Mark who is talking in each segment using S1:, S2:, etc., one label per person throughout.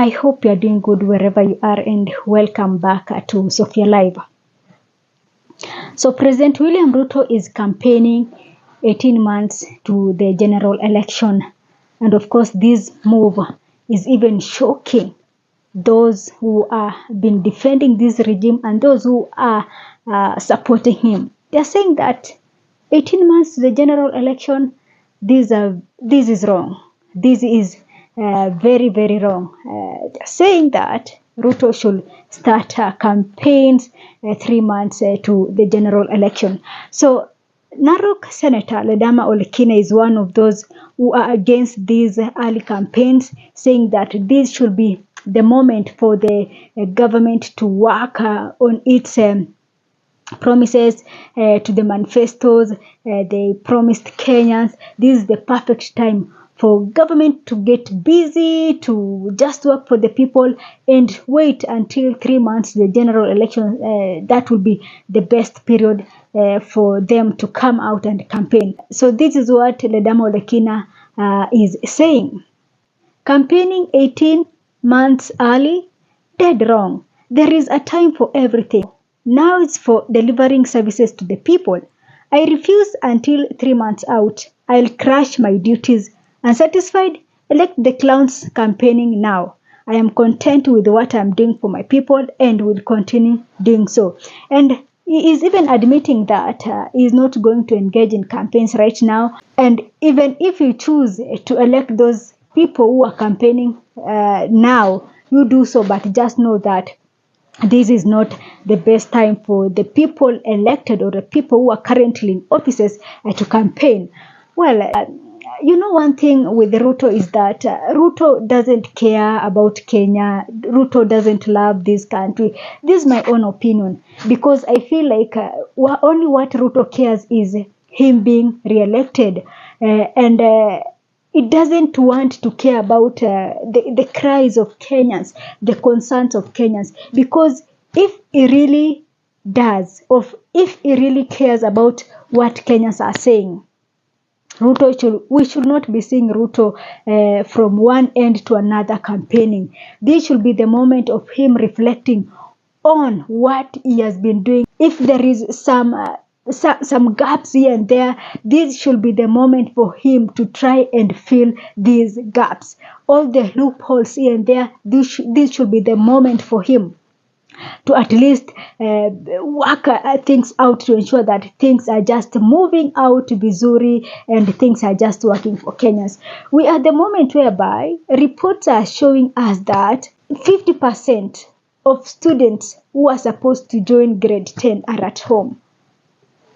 S1: I hope you're doing good wherever you are, and welcome back to Sophia Live. So President William Ruto is campaigning 18 months to the general election. And of course, this move is even shocking those who are been defending this regime and those who are supporting him. They're saying that 18 months to the general election, this is wrong. This is very, very wrong. They're saying that Ruto should start campaigns 3 months to the general election. So Narok Senator Ledama Kina is one of those who are against these early campaigns, saying that this should be the moment for the government to work on its promises to the manifestos they promised Kenyans. This is the perfect time for government to get busy, to just work for the people and wait until 3 months the general election. That will be the best period for them to come out and campaign. So this is what Ledama Kina is saying. Campaigning 18 months early, dead wrong. There is a time for everything. Now it's for delivering services to the people. I refuse until 3 months out. I'll crash my duties. Unsatisfied? Elect the clowns campaigning now. I am content with what I'm doing for my people and will continue doing so. And he is even admitting that he is not going to engage in campaigns right now. And even if you choose to elect those people who are campaigning now, you do so, but just know that this is not the best time for the people elected or the people who are currently in offices to campaign. Well, one thing with Ruto is that Ruto doesn't care about Kenya. Ruto doesn't love this country. This is my own opinion, because I feel like only what Ruto cares is him being re-elected, and it doesn't want to care about the cries of Kenyans, the concerns of Kenyans. Because if he really does, or if he really cares about what Kenyans are saying, we should not be seeing Ruto from one end to another campaigning. This should be the moment of him reflecting on what he has been doing. If there is some gaps here and there, this should be the moment for him to try and fill these gaps. All the loopholes here and there, this should be the moment for him to at least work things out, to ensure that things are just moving out vizuri and things are just working for Kenyans. We are at the moment whereby reports are showing us that 50% of students who are supposed to join grade 10 are at home.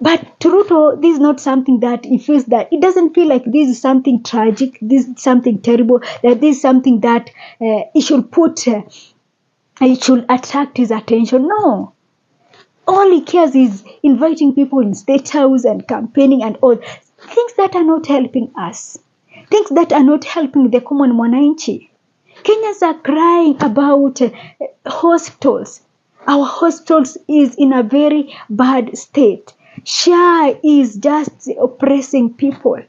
S1: But to Ruto, this is not something that he feels, that it doesn't feel like this is something tragic, this is something terrible, that this is something that he should put, it should attract his attention. No. All he cares is inviting people in State House and campaigning and all. Things that are not helping us. Things that are not helping the common mwananchi. Kenyans are crying about hospitals. Our hospitals is in a very bad state. SHA is just oppressing people.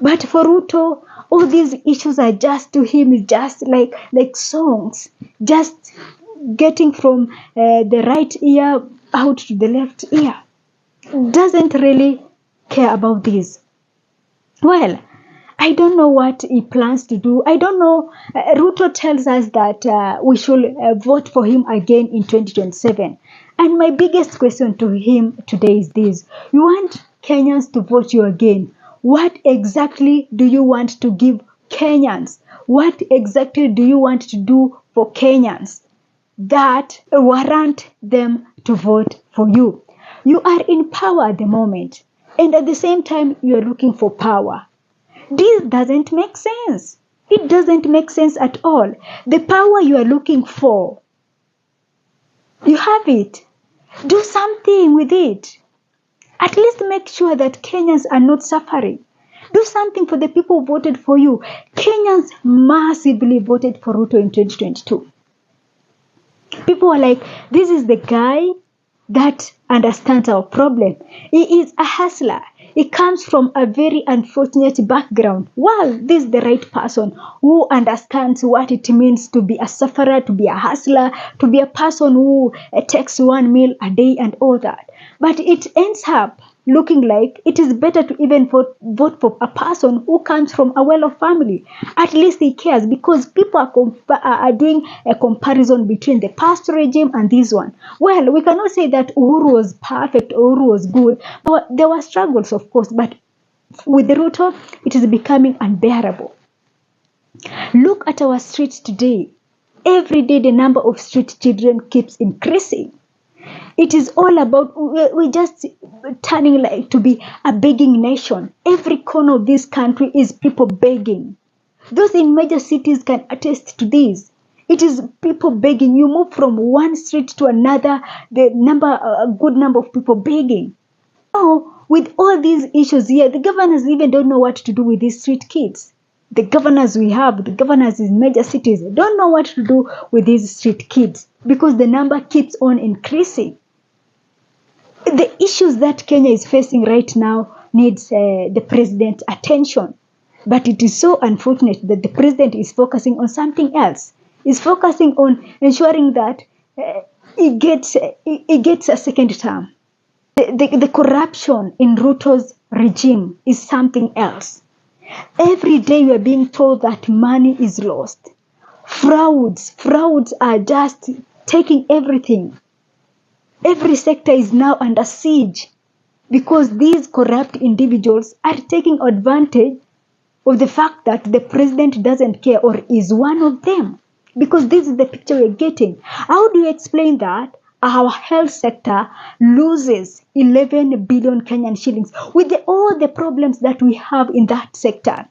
S1: But for Ruto, all these issues are just to him, just like songs. Just getting from the right ear out to the left ear. Doesn't really care about this. Well, I don't know what he plans to do. I don't know. Ruto tells us that we should vote for him again in 2027. And my biggest question to him today is this. You want Kenyans to vote you again. What exactly do you want to give Kenyans? What exactly do you want to do for Kenyans that warrant them to vote for you? You are in power at the moment, and at the same time, you are looking for power. This doesn't make sense. It doesn't make sense at all. The power you are looking for, you have it. Do something with it. At least make sure that Kenyans are not suffering. Do something for the people who voted for you. Kenyans massively voted for Ruto in 2022. People are like, this is the guy that understands our problem. He is a hustler. He comes from a very unfortunate background. Well, this is the right person who understands what it means to be a sufferer, to be a hustler, to be a person who takes one meal a day and all that. But it ends up looking like it is better to even vote for a person who comes from a well-off family. At least he cares, because people are doing a comparison between the past regime and this one. Well, we cannot say that Uhuru was perfect, Uhuru was good, but there were struggles, of course, but with the Ruto, it is becoming unbearable. Look at our streets today. Every day the number of street children keeps increasing. It is all about, we're just turning like to be a begging nation. Every corner of this country is people begging. Those in major cities can attest to this. It is people begging. You move from one street to another, a good number of people begging. Now, with all these issues here, the governors even don't know what to do with these street kids. The governors we have, the governors in major cities, don't know what to do with these street kids because the number keeps on increasing. The issues that Kenya is facing right now needs the president's attention. But it is so unfortunate that the president is focusing on something else. He's focusing on ensuring that he gets a second term. The corruption in Ruto's regime is something else. Every day we are being told that money is lost. Frauds are just taking everything. Every sector is now under siege because these corrupt individuals are taking advantage of the fact that the president doesn't care or is one of them. Because this is the picture we're getting. How do you explain that our health sector loses 11 billion Kenyan shillings with all the problems that we have in that sector?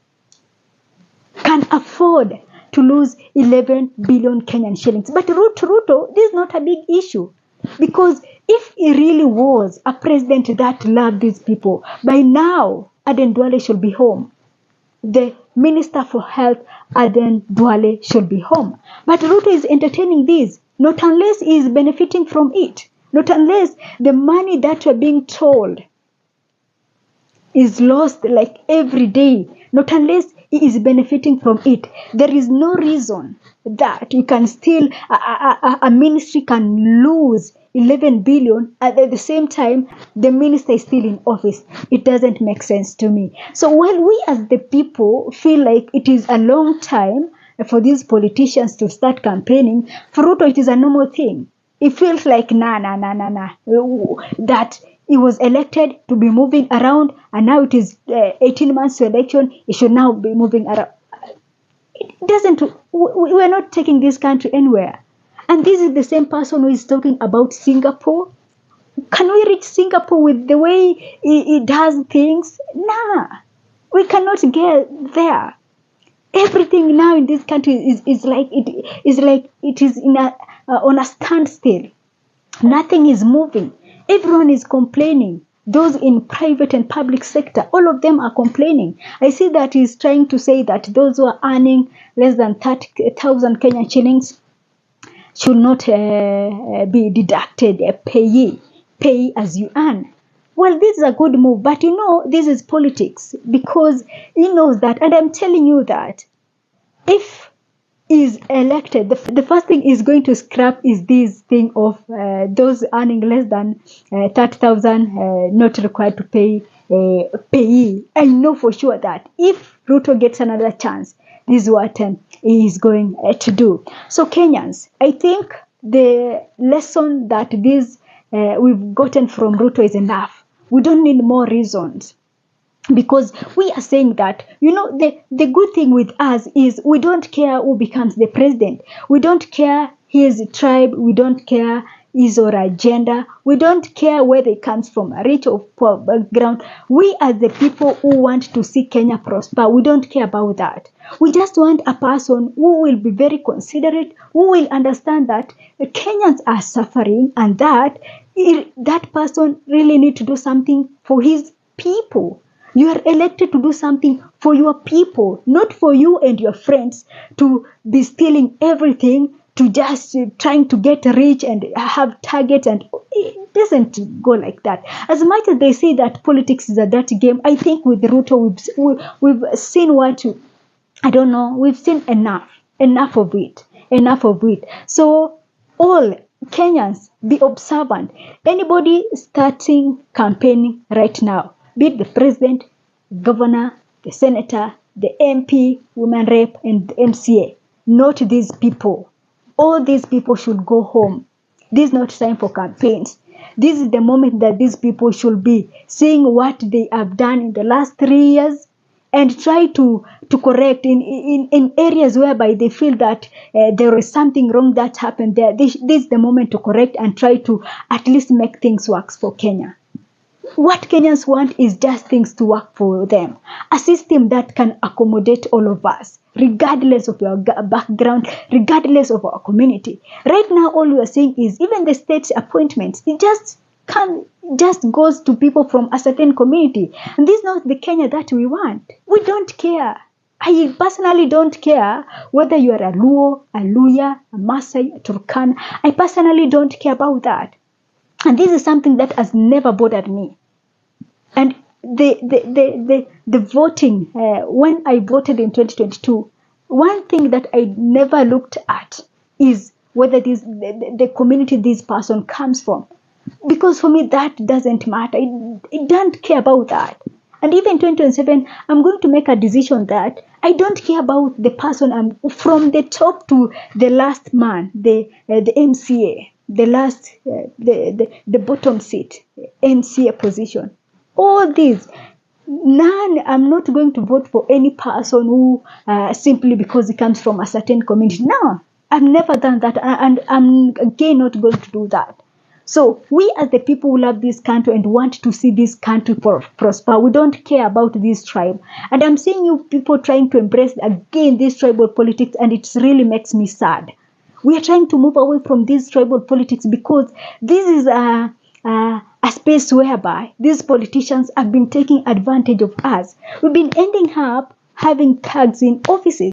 S1: Can afford to lose 11 billion Kenyan shillings. But Ruto, this is not a big issue. Because if he really was a president that loved these people, by now Aden Duale should be home. The Minister for Health, Aden Duale, should be home. But Ruto is entertaining this, not unless he is benefiting from it. Not unless the money that we're being told is lost like every day. Not unless he is benefiting from it. There is no reason that you can still, a ministry can lose 11 billion at the same time the minister is still in office. It doesn't make sense to me. So while we as the people feel like it is a long time for these politicians to start campaigning, for Ruto it is a normal thing. It feels like that he was elected to be moving around, and now it is 18 months to election. He should now be moving around. It doesn't. We are not taking this country anywhere. And this is the same person who is talking about Singapore. Can we reach Singapore with the way he does things? Nah, we cannot get there. Everything now in this country is like it is in on a standstill. Nothing is moving. Everyone is complaining. Those in private and public sector, all of them are complaining. I see that he's trying to say that those who are earning less than 30,000 Kenyan shillings should not be deducted pay as you earn. Well, this is a good move, but you know, this is politics because he knows that, and I'm telling you that if is elected, the first thing is going to scrap is this thing of those earning less than 30,000 not required to pay payee. I know for sure that if Ruto gets another chance, this is what he is going to do. So Kenyans, I think the lesson that we've gotten from Ruto is enough. We don't need more reasons. Because we are saying that, you know, the good thing with us is we don't care who becomes the president. We don't care his tribe. We don't care his or her gender. We don't care whether it comes from a rich or poor background. We are the people who want to see Kenya prosper. We don't care about that. We just want a person who will be very considerate, who will understand that Kenyans are suffering and that that person really needs to do something for his people. You are elected to do something for your people, not for you and your friends to be stealing everything to just trying to get rich and have targets, and it doesn't go like that. As much as they say that politics is a dirty game, I think with Ruto we've seen what, I don't know, we've seen enough of it. So all Kenyans, be observant. Anybody starting campaigning right now, be it the president, governor, the senator, the MP, women rep, and the MCA, not these people. All these people should go home. This is not time for campaigns. This is the moment that these people should be seeing what they have done in the last 3 years and try to correct in areas whereby they feel that there is something wrong that happened there. This is the moment to correct and try to at least make things work for Kenya. What Kenyans want is just things to work for them. A system that can accommodate all of us, regardless of your background, regardless of our community. Right now, all we are saying is even the state appointments, it just goes to people from a certain community. And this is not the Kenya that we want. We don't care. I personally don't care whether you are a Luo, a Luya, a Maasai, a Turkana. I personally don't care about that. And this is something that has never bothered me. And the voting, when I voted in 2022, one thing that I never looked at is whether the community this person comes from. Because for me, that doesn't matter. I don't care about that. And even 2027, I'm going to make a decision that I don't care about the person. I'm from the top to the last man, the MCA, the last, the bottom seat, MCA position. All these, I'm not going to vote for any person who simply because he comes from a certain community. No, I've never done that, and I'm again not going to do that. So we as the people who love this country and want to see this country prosper, we don't care about this tribe. And I'm seeing you people trying to embrace again this tribal politics, and it really makes me sad. We are trying to move away from this tribal politics because this is a space whereby these politicians have been taking advantage of us. We've been ending up having thugs in offices.